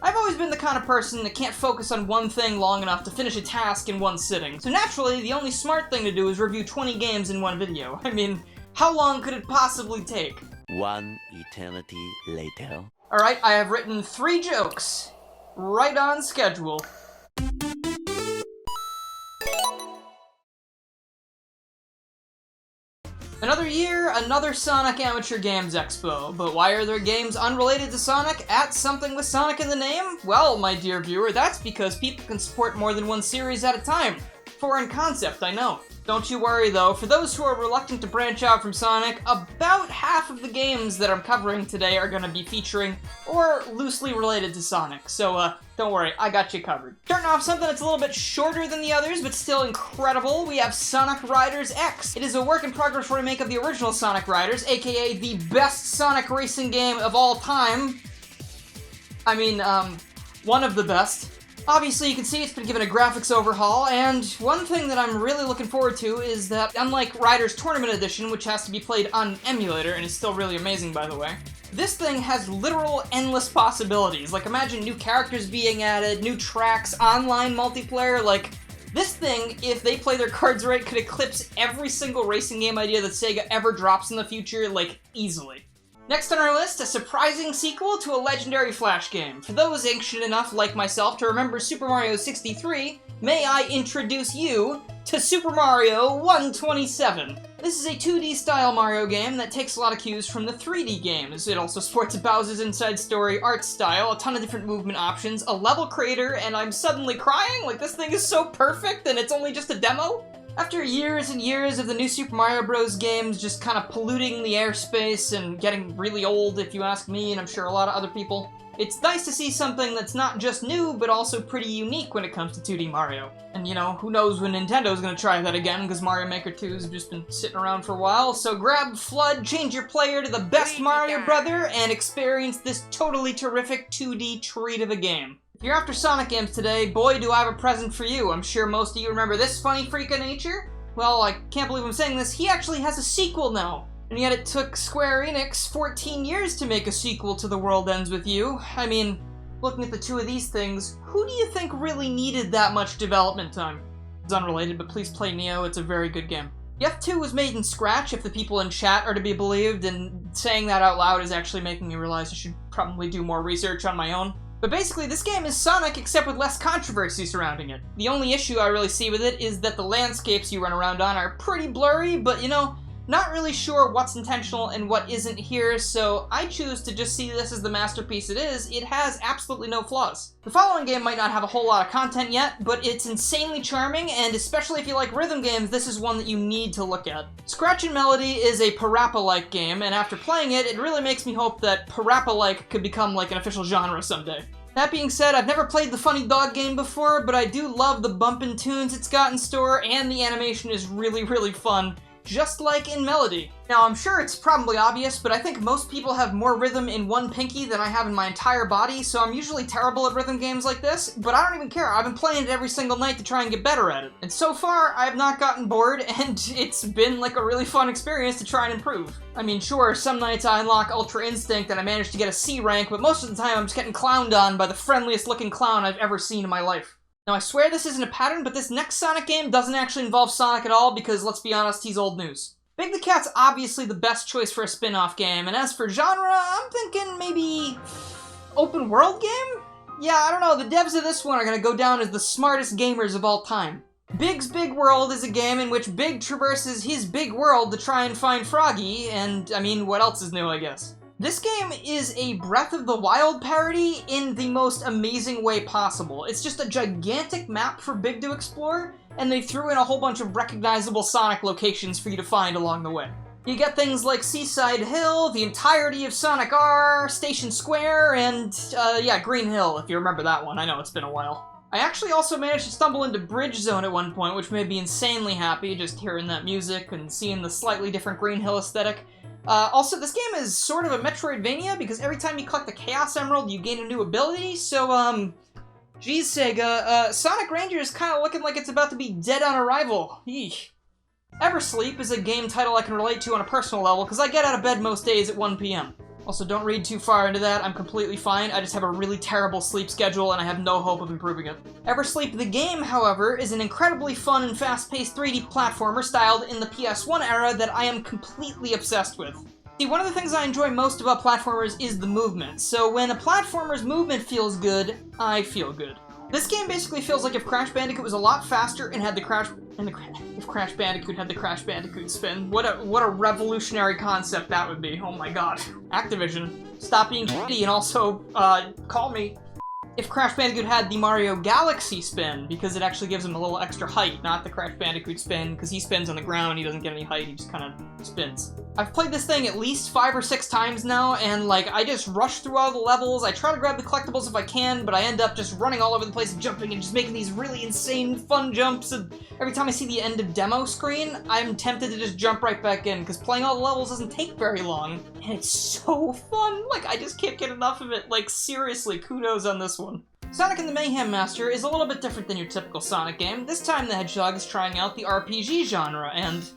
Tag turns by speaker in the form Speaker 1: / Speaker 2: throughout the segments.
Speaker 1: I've always been the kind of person that can't focus on one thing long enough to finish a task in one sitting, so naturally, the only smart thing to do is review 20 games in one video. I mean, how long could it possibly take?
Speaker 2: One eternity later.
Speaker 1: Alright, I have written 3 jokes. Right on schedule. Another year, another Sonic Amateur Games Expo. But why are there games unrelated to Sonic at something with Sonic in the name? Well, my dear viewer, that's because people can support more than one series at a time. Foreign concept, I know. Don't you worry though, for those who are reluctant to branch out from Sonic, about half of the games that I'm covering today are gonna be featuring or loosely related to Sonic, so don't worry, I got you covered. Starting off something that's a little bit shorter than the others, but still incredible, we have Sonic Riders X. It is a work in progress remake of the original Sonic Riders, aka the best Sonic racing game of all time. I mean, one of the best. Obviously, you can see it's been given a graphics overhaul, and one thing that I'm really looking forward to is that, unlike Riders Tournament Edition, which has to be played on an emulator, and is still really amazing, by the way, this thing has literal endless possibilities. Like, imagine new characters being added, new tracks, online multiplayer, like, this thing, if they play their cards right, could eclipse every single racing game idea that Sega ever drops in the future, like, easily. Next on our list, a surprising sequel to a legendary Flash game. For those ancient enough, like myself, to remember Super Mario 63, may I introduce you to Super Mario 127. This is a 2D style Mario game that takes a lot of cues from the 3D games. It also sports Bowser's Inside Story art style, a ton of different movement options, a level creator, and I'm suddenly crying? Like, this thing is so perfect and it's only just a demo? After years and years of the new Super Mario Bros. Games just kind of polluting the airspace and getting really old, if you ask me, and I'm sure a lot of other people, it's nice to see something that's not just new, but also pretty unique when it comes to 2D Mario. And you know, who knows when Nintendo's gonna try that again, because Mario Maker 2's just been sitting around for a while, so grab FLUDD, change your player to the best Mario brother, and experience this totally terrific 2D treat of a game. If you're after Sonic games today, boy do I have a present for you. I'm sure most of you remember this funny freak of nature. Well, I can't believe I'm saying this, he actually has a sequel now. And yet it took Square Enix 14 years to make a sequel to The World Ends With You. I mean, looking at the two of these things, who do you think really needed that much development time? It's unrelated, but please play Neo, it's a very good game. F2 was made in Scratch, if the people in chat are to be believed, and saying that out loud is actually making me realize I should probably do more research on my own. But basically, this game is Sonic, except with less controversy surrounding it. The only issue I really see with it is that the landscapes you run around on are pretty blurry, but you know, not really sure what's intentional and what isn't here, so I choose to just see this as the masterpiece it is. It has absolutely no flaws. The following game might not have a whole lot of content yet, but it's insanely charming, and especially if you like rhythm games, this is one that you need to look at. Scratch and Melody is a Parappa-like game, and after playing it, it really makes me hope that Parappa-like could become like an official genre someday. That being said, I've never played the Funny Dog game before, but I do love the bumpin' tunes it's got in store, and the animation is really, really fun. Just like in Melody. Now, I'm sure it's probably obvious, but I think most people have more rhythm in one pinky than I have in my entire body, so I'm usually terrible at rhythm games like this, but I don't even care. I've been playing it every single night to try and get better at it. And so far, I have not gotten bored, and it's been like a really fun experience to try and improve. I mean, sure, some nights I unlock Ultra Instinct and I manage to get a C rank, but most of the time I'm just getting clowned on by the friendliest looking clown I've ever seen in my life. Now, I swear this isn't a pattern, but this next Sonic game doesn't actually involve Sonic at all because, let's be honest, he's old news. Big the Cat's obviously the best choice for a spin-off game, and as for genre, I'm thinking maybe open world game? Yeah, I don't know, the devs of this one are gonna go down as the smartest gamers of all time. Big's Big World is a game in which Big traverses his big world to try and find Froggy, and I mean, what else is new, I guess? This game is a Breath of the Wild parody in the most amazing way possible. It's just a gigantic map for Big to explore, and they threw in a whole bunch of recognizable Sonic locations for you to find along the way. You get things like Seaside Hill, the entirety of Sonic R, Station Square, and, yeah, Green Hill, if you remember that one. I know it's been a while. I actually also managed to stumble into Bridge Zone at one point, which made me insanely happy, just hearing that music and seeing the slightly different Green Hill aesthetic. Also, this game is sort of a Metroidvania, because every time you collect the Chaos Emerald, you gain a new ability, so, geez, Sega, Sonic Ranger is kind of looking like it's about to be dead on arrival. Eesh. Eversleep is a game title I can relate to on a personal level, because I get out of bed most days at 1 p.m. Also, don't read too far into that. I'm completely fine. I just have a really terrible sleep schedule and I have no hope of improving it. Eversleep the game, however, is an incredibly fun and fast-paced 3D platformer styled in the PS1 era that I am completely obsessed with. See, one of the things I enjoy most about platformers is the movement, so when a platformer's movement feels good, I feel good. This game basically feels like if Crash Bandicoot was a lot faster and had if Crash Bandicoot had the Crash Bandicoot spin. What a revolutionary concept that would be. Oh my god. Activision, stop being shitty and also, call me. If Crash Bandicoot had the Mario Galaxy spin, because it actually gives him a little extra height, not the Crash Bandicoot spin, because he spins on the ground, he doesn't get any height, he just kind of spins. I've played this thing at least 5 or 6 times now, and like, I just rush through all the levels, I try to grab the collectibles if I can, but I end up just running all over the place and jumping and just making these really insane fun jumps, and every time I see the end of demo screen, I'm tempted to just jump right back in, because playing all the levels doesn't take very long, and it's so fun, like, I just can't get enough of it, like, seriously, kudos on this one. Sonic and the Mayhem Master is a little bit different than your typical Sonic game. This time the Hedgehog is trying out the RPG genre, and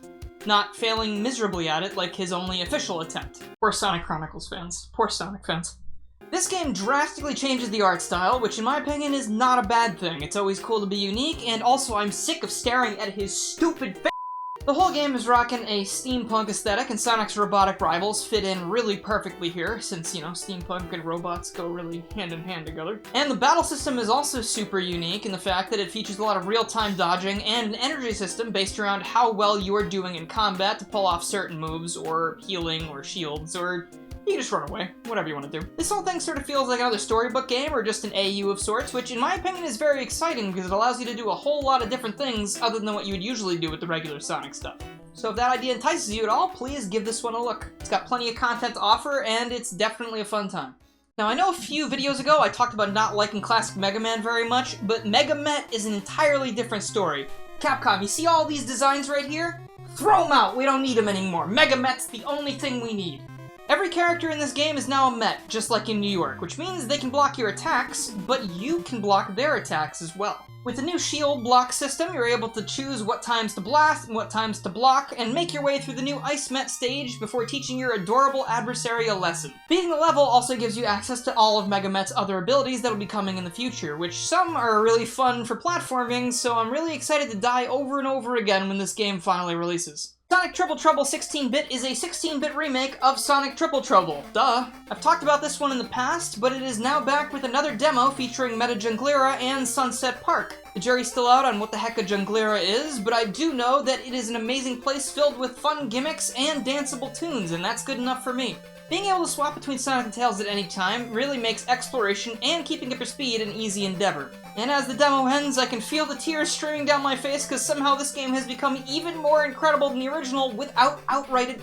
Speaker 1: not failing miserably at it like his only official attempt. Poor Sonic Chronicles fans. Poor Sonic fans. This game drastically changes the art style, which in my opinion is not a bad thing. It's always cool to be unique, and also I'm sick of staring at his stupid face. The whole game is rocking a steampunk aesthetic, and Sonic's robotic rivals fit in really perfectly here, since, you know, steampunk and robots go really hand in hand together. And the battle system is also super unique in the fact that it features a lot of real-time dodging and an energy system based around how well you are doing in combat to pull off certain moves, or healing, or shields, or you can just run away, whatever you want to do. This whole thing sort of feels like another storybook game or just an AU of sorts, which in my opinion is very exciting because it allows you to do a whole lot of different things other than what you would usually do with the regular Sonic stuff. So if that idea entices you at all, please give this one a look. It's got plenty of content to offer, and it's definitely a fun time. Now, I know a few videos ago I talked about not liking classic Mega Man very much, but Mega Met is an entirely different story. Capcom, you see all these designs right here? Throw them out! We don't need them anymore. Mega Met's the only thing we need. Every character in this game is now a Met, just like in New York, which means they can block your attacks, but you can block their attacks as well. With the new shield block system, you're able to choose what times to blast and what times to block, and make your way through the new Ice Met stage before teaching your adorable adversary a lesson. Beating the level also gives you access to all of Mega Met's other abilities that'll be coming in the future, which some are really fun for platforming, so I'm really excited to die over and over again when this game finally releases. Sonic Triple Trouble 16-bit is a 16-bit remake of Sonic Triple Trouble. Duh. I've talked about this one in the past, but it is now back with another demo featuring Meta Junglera and Sunset Park. The jury's still out on what the heck a Junglera is, but I do know that it is an amazing place filled with fun gimmicks and danceable tunes, and that's good enough for me. Being able to swap between Sonic and Tails at any time really makes exploration and keeping up your speed an easy endeavor. And as the demo ends, I can feel the tears streaming down my face because somehow this game has become even more incredible than the original without outright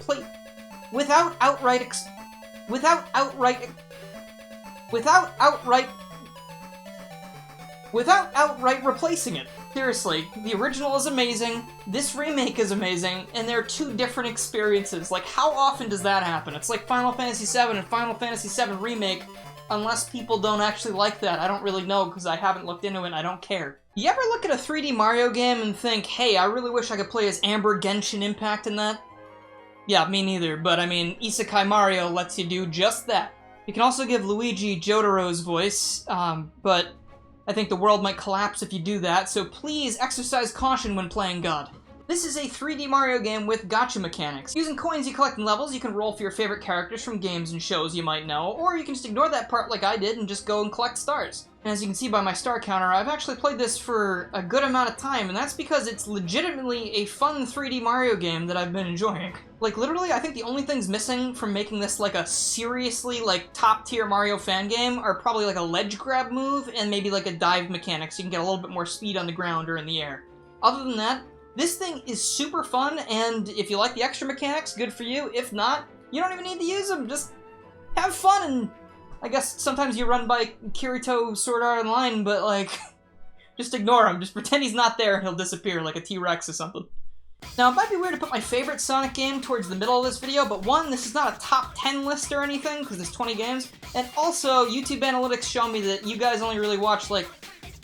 Speaker 1: replacing it. Seriously, the original is amazing, this remake is amazing, and they're two different experiences. Like, how often does that happen? It's like Final Fantasy VII and Final Fantasy VII Remake, unless people don't actually like that. I don't really know, because I haven't looked into it and I don't care. You ever look at a 3D Mario game and think, hey, I really wish I could play as Amber Genshin Impact in that? Yeah, me neither, but I mean, Isakai Mario lets you do just that. You can also give Luigi Jotaro's voice, but I think the world might collapse if you do that, so please exercise caution when playing God. This is a 3D Mario game with gacha mechanics. Using coins you collect in levels, you can roll for your favorite characters from games and shows you might know, or you can just ignore that part like I did and just go and collect stars. And as you can see by my star counter, I've actually played this for a good amount of time, and that's because it's legitimately a fun 3D Mario game that I've been enjoying. Like, literally, I think the only things missing from making this, like, a seriously, like, top-tier Mario fan game are probably, like, a ledge grab move and maybe, like, a dive mechanic so you can get a little bit more speed on the ground or in the air. Other than that, this thing is super fun, and if you like the extra mechanics, good for you. If not, you don't even need to use them. Just have fun, and I guess sometimes you run by Kirito Sword Art Online, but, like, just ignore him. Just pretend he's not there and he'll disappear like a T-Rex or something. Now, it might be weird to put my favorite Sonic game towards the middle of this video, but one, this is not a top 10 list or anything, because there's 20 games, and also, YouTube analytics show me that you guys only really watch, like,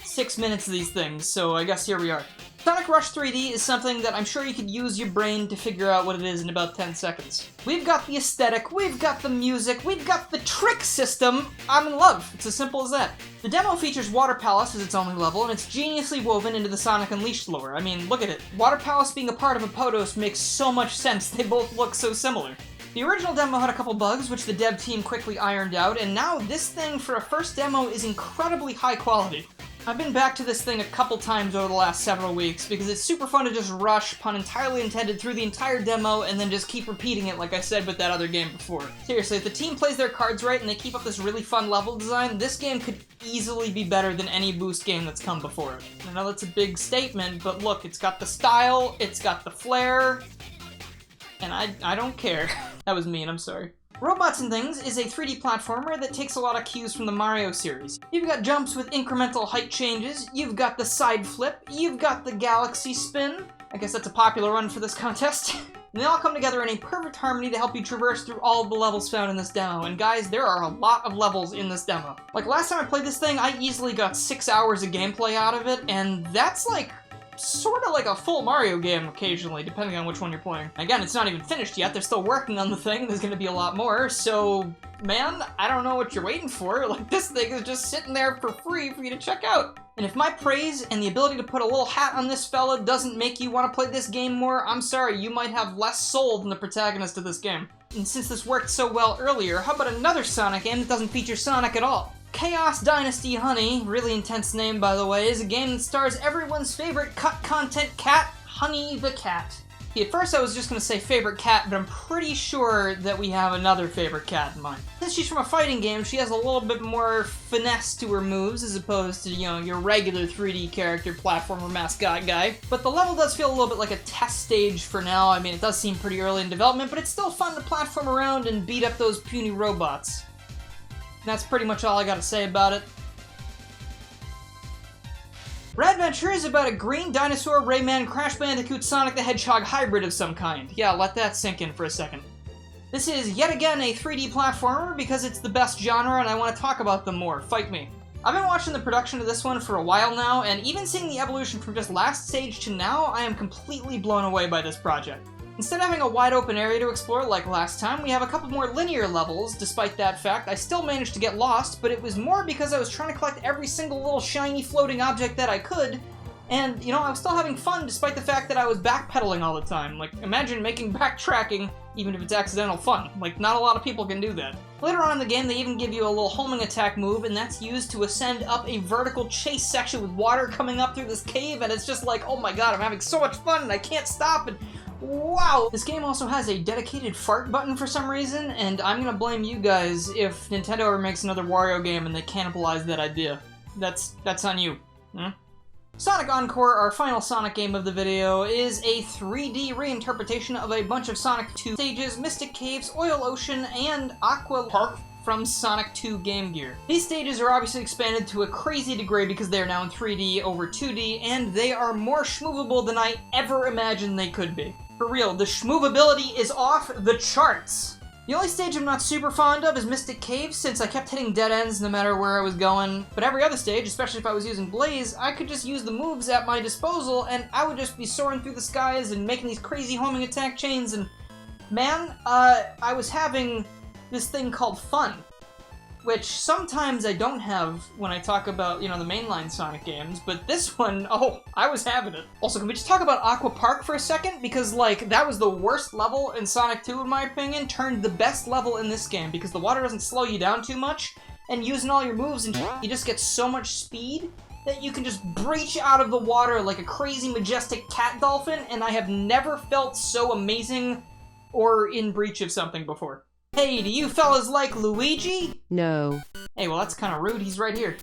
Speaker 1: 6 minutes of these things, so I guess here we are. Sonic Rush 3D is something that I'm sure you could use your brain to figure out what it is in about 10 seconds. We've got the aesthetic, we've got the music, we've got the trick system. I'm in love. It's as simple as that. The demo features Water Palace as its only level, and it's geniusly woven into the Sonic Unleashed lore. I mean, look at it. Water Palace being a part of a Podos makes so much sense. They both look so similar. The original demo had a couple bugs, which the dev team quickly ironed out, and now this thing for a first demo is incredibly high quality. I've been back to this thing a couple times over the last several weeks because it's super fun to just rush, pun entirely intended, through the entire demo and then just keep repeating it like I said with that other game before. Seriously, if the team plays their cards right and they keep up this really fun level design, this game could easily be better than any Boost game that's come before it. I know that's a big statement, but look, it's got the style, it's got the flair, and I don't care. That was mean, I'm sorry. Robots and Things is a 3D platformer that takes a lot of cues from the Mario series. You've got jumps with incremental height changes, you've got the side flip, you've got the galaxy spin. I guess that's a popular one for this contest. And they all come together in a perfect harmony to help you traverse through all of the levels found in this demo. And guys, there are a lot of levels in this demo. Like last time I played this thing, I easily got 6 hours of gameplay out of it, and that's like sort of like a full Mario game occasionally, depending on which one you're playing. Again, it's not even finished yet. They're still working on the thing. There's going to be a lot more. So, man, I don't know what you're waiting for. Like, this thing is just sitting there for free for you to check out. And if my praise and the ability to put a little hat on this fella doesn't make you want to play this game more, I'm sorry, you might have less soul than the protagonist of this game. And since this worked so well earlier, how about another Sonic game that doesn't feature Sonic at all? Chaos Dynasty Honey, really intense name by the way, is a game that stars everyone's favorite cut content cat, Honey the Cat. At first I was just going to say favorite cat, but I'm pretty sure that we have another favorite cat in mind. Since she's from a fighting game, she has a little bit more finesse to her moves as opposed to, you know, your regular 3D character platformer mascot guy. But the level does feel a little bit like a test stage for now. I mean, it does seem pretty early in development, but it's still fun to platform around and beat up those puny robots. And that's pretty much all I gotta say about it. Radventure is about a green dinosaur Rayman Crash Bandicoot Sonic the Hedgehog hybrid of some kind. Yeah, let that sink in for a second. This is yet again a 3D platformer because it's the best genre and I want to talk about them more. Fight me. I've been watching the production of this one for a while now, and even seeing the evolution from just last stage to now, I am completely blown away by this project. Instead of having a wide open area to explore like last time, we have a couple more linear levels. Despite that fact, I still managed to get lost, but it was more because I was trying to collect every single little shiny floating object that I could, and, you know, I was still having fun despite the fact that I was backpedaling all the time. Like, imagine making backtracking, even if it's accidental, fun. Like, not a lot of people can do that. Later on in the game, they even give you a little homing attack move, and that's used to ascend up a vertical chase section with water coming up through this cave, and it's just like, oh my god, I'm having so much fun, and I can't stop, and wow! This game also has a dedicated fart button for some reason, and I'm gonna blame you guys if Nintendo ever makes another Wario game and they cannibalize that idea. That's on you. Sonic Encore, our final Sonic game of the video, is a 3D reinterpretation of a bunch of Sonic 2 stages, Mystic Caves, Oil Ocean, and Aqua Park from Sonic 2 Game Gear. These stages are obviously expanded to a crazy degree because they are now in 3D over 2D, and they are more schmovable than I ever imagined they could be. For real, the schmovability is off the charts! The only stage I'm not super fond of is Mystic Caves, since I kept hitting dead ends no matter where I was going, but every other stage, especially if I was using Blaze, I could just use the moves at my disposal, and I would just be soaring through the skies and making these crazy homing attack chains, and man, I was having this thing called fun. Which sometimes I don't have when I talk about, you know, the mainline Sonic games, but this one, oh, I was having it. Also, can we just talk about Aqua Park for a second? Because, like, that was the worst level in Sonic 2, in my opinion, turned the best level in this game, because the water doesn't slow you down too much, and using all your moves, and you just get so much speed that you can just breach out of the water like a crazy, majestic cat dolphin, and I have never felt so amazing or in breach of something before. Hey, do you fellas like Luigi?
Speaker 3: No.
Speaker 1: Hey, well that's kinda rude, he's right here.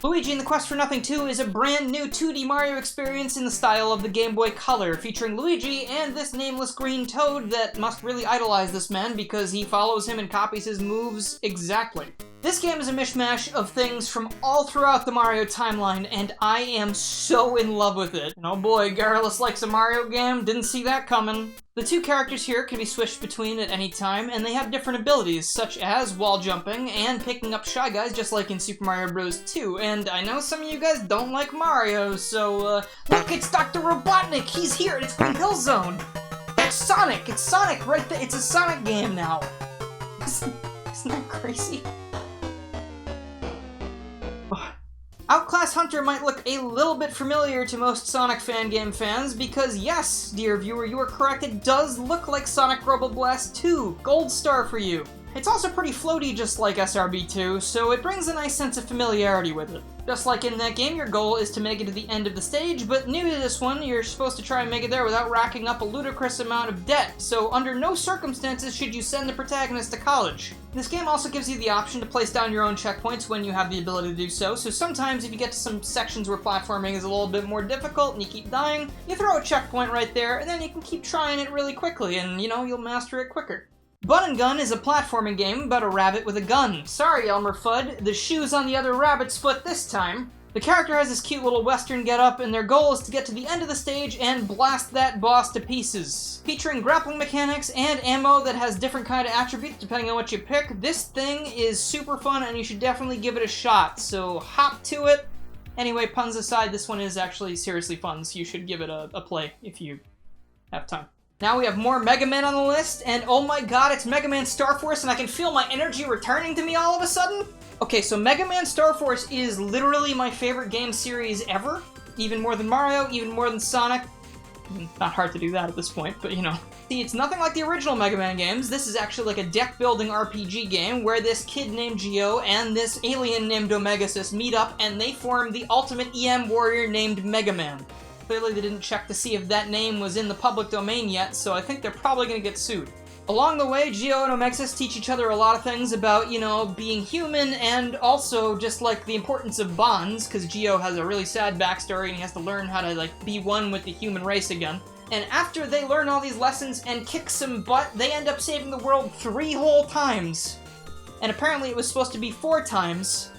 Speaker 1: Luigi and the Quest for Nothing 2 is a brand new 2D Mario experience in the style of the Game Boy Color, featuring Luigi and this nameless green toad that must really idolize this man because he follows him and copies his moves exactly. This game is a mishmash of things from all throughout the Mario timeline, and I am so in love with it. And oh boy, Garrulus likes a Mario game, didn't see that coming. The two characters here can be switched between at any time, and they have different abilities, such as wall jumping and picking up Shy Guys, just like in Super Mario Bros. 2. And I know some of you guys don't like Mario, so, look, it's Dr. Robotnik! He's here, and it's Green Hill Zone! It's Sonic! It's Sonic right there! It's a Sonic game now! Isn't that crazy? Outclass Hunter might look a little bit familiar to most Sonic fan game fans because yes, dear viewer, you are correct, it does look like Sonic Robo Blast 2. Gold star for you. It's also pretty floaty just like SRB2, so it brings a nice sense of familiarity with it. Just like in that game, your goal is to make it to the end of the stage, but new to this one, you're supposed to try and make it there without racking up a ludicrous amount of debt, so under no circumstances should you send the protagonist to college. This game also gives you the option to place down your own checkpoints when you have the ability to do so, so sometimes if you get to some sections where platforming is a little bit more difficult and you keep dying, you throw a checkpoint right there, and then you can keep trying it really quickly, and you know, you'll master it quicker. Bun and Gun is a platforming game about a rabbit with a gun. Sorry, Elmer Fudd, the shoe's on the other rabbit's foot this time. The character has this cute little western getup, and their goal is to get to the end of the stage and blast that boss to pieces. Featuring grappling mechanics and ammo that has different kind of attributes depending on what you pick, this thing is super fun and you should definitely give it a shot, so hop to it. Anyway, puns aside, this one is actually seriously fun, so you should give it a play if you have time. Now we have more Mega Man on the list, and oh my god, it's Mega Man Star Force, and I can feel my energy returning to me all of a sudden! Okay, so Mega Man Star Force is literally my favorite game series ever. Even more than Mario, even more than Sonic. Not hard to do that at this point, but you know. See, it's nothing like the original Mega Man games. This is actually like a deck-building RPG game where this kid named Geo and this alien named Omegasis meet up, and they form the ultimate EM warrior named Mega Man. Clearly they didn't check to see if that name was in the public domain yet, so I think they're probably gonna get sued. Along the way, Geo and Omegasis teach each other a lot of things about, you know, being human and also just like the importance of bonds, because Geo has a really sad backstory and he has to learn how to like be one with the human race again. And after they learn all these lessons and kick some butt, they end up saving the world 3 whole times. And apparently it was supposed to be 4 times.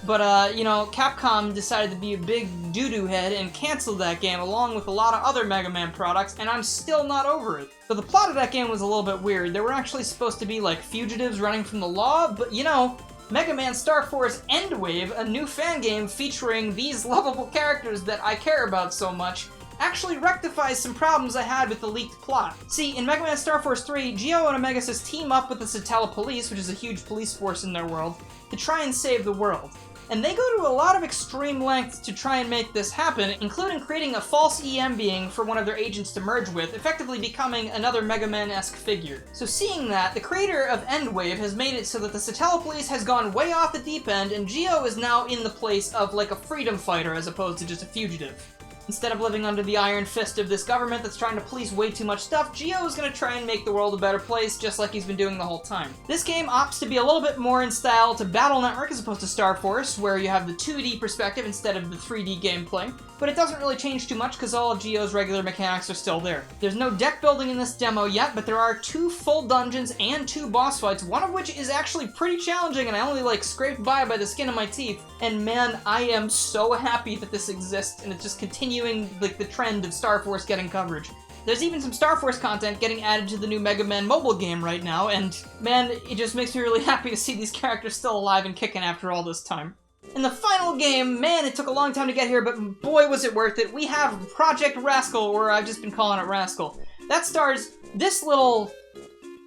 Speaker 1: But, you know, Capcom decided to be a big doo-doo head and canceled that game along with a lot of other Mega Man products, and I'm still not over it. So the plot of that game was a little bit weird. There were actually supposed to be, like, fugitives running from the law, but, you know, Mega Man Star Force Endwave, a new fan game featuring these lovable characters that I care about so much, actually rectifies some problems I had with the leaked plot. See, in Mega Man Star Force 3, Geo and Omegasis team up with the Satella Police, which is a huge police force in their world, to try and save the world. And they go to a lot of extreme lengths to try and make this happen, including creating a false EM being for one of their agents to merge with, effectively becoming another Mega Man-esque figure. So seeing that, the creator of Endwave has made it so that the Satella Police has gone way off the deep end, and Geo is now in the place of like a freedom fighter as opposed to just a fugitive. Instead of living under the iron fist of this government that's trying to police way too much stuff, Geo is going to try and make the world a better place, just like he's been doing the whole time. This game opts to be a little bit more in style to Battle Network as opposed to Star Force, where you have the 2D perspective instead of the 3D gameplay, but it doesn't really change too much because all of Geo's regular mechanics are still there. There's no deck building in this demo yet, but there are 2 full dungeons and 2 boss fights, one of which is actually pretty challenging and I only like scraped by the skin of my teeth, and man, I am so happy that this exists and it's just continuing like the trend of Star Force getting coverage. There's even some Star Force content getting added to the new Mega Man mobile game right now, and man, it just makes me really happy to see these characters still alive and kicking after all this time. In the final game, man, it took a long time to get here, but boy was it worth it. We have Project Rascal, or I've just been calling it Rascal. That stars this little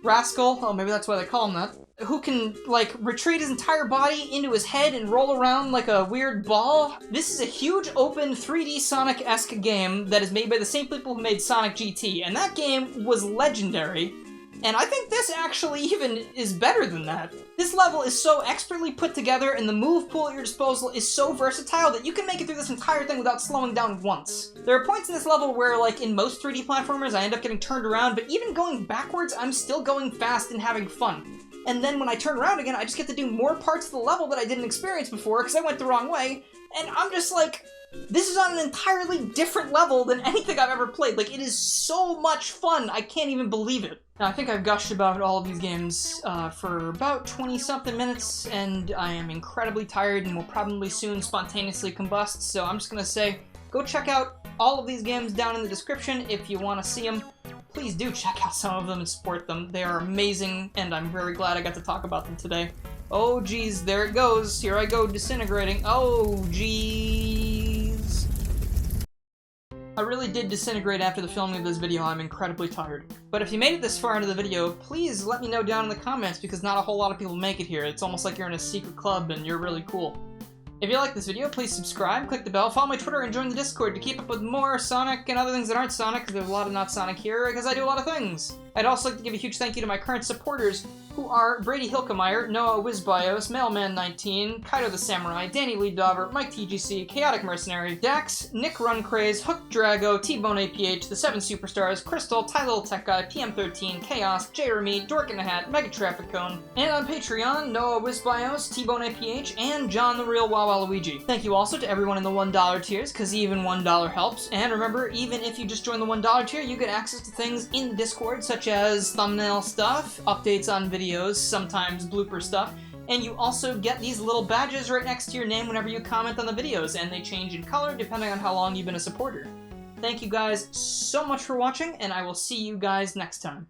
Speaker 1: rascal, oh maybe that's why they call him that, who can, like, retreat his entire body into his head and roll around like a weird ball. This is a huge, open, 3D Sonic-esque game that is made by the same people who made Sonic GT, and that game was legendary. And I think this actually even is better than that. This level is so expertly put together, and the move pool at your disposal is so versatile that you can make it through this entire thing without slowing down once. There are points in this level where, like in most 3D platformers, I end up getting turned around, but even going backwards, I'm still going fast and having fun. And then when I turn around again, I just get to do more parts of the level that I didn't experience before because I went the wrong way, and I'm just like, this is on an entirely different level than anything I've ever played. Like, it is so much fun, I can't even believe it. Now, I think I've gushed about all of these games for about 20-something minutes, and I am incredibly tired and will probably soon spontaneously combust, so I'm just gonna say, go check out all of these games down in the description if you want to see them. please do check out some of them and support them. They are amazing, and I'm very glad I got to talk about them today. Oh geez, there it goes. Here I go disintegrating. Oh geez. I really did disintegrate after the filming of this video. I'm incredibly tired. But if you made it this far into the video, please let me know down in the comments, because not a whole lot of people make it here. It's almost like you're in a secret club and you're really cool. If you like this video, please subscribe, click the bell, follow my Twitter, and join the Discord to keep up with more Sonic and other things that aren't Sonic, because there's a lot of not Sonic here, because I do a lot of things. I'd also like to give a huge thank you to my current supporters, who are Brady Hilkemeyer, Noah Wizbios, Mailman19, Kaido the Samurai, Danny Lee Dauber, Mike TGC, Chaotic Mercenary, Dax, Nick Runcraze, Hook Drago, T-Bone APH, The 7 Superstars, Crystal, Ty Little Tech Guy, PM13, Chaos, Jeremy, Dork in the Hat, Mega Traffic Cone, and on Patreon, Noah Wizbios, T-Bone APH, and John the Real Wawa Luigi. Thank you also to everyone in the $1 tiers, because even $1 helps, and remember, even if you just join the $1 tier, you get access to things in the Discord, such as thumbnail stuff, updates on videos, sometimes blooper stuff, and you also get these little badges right next to your name whenever you comment on the videos, and they change in color depending on how long you've been a supporter. Thank you guys so much for watching, and I will see you guys next time.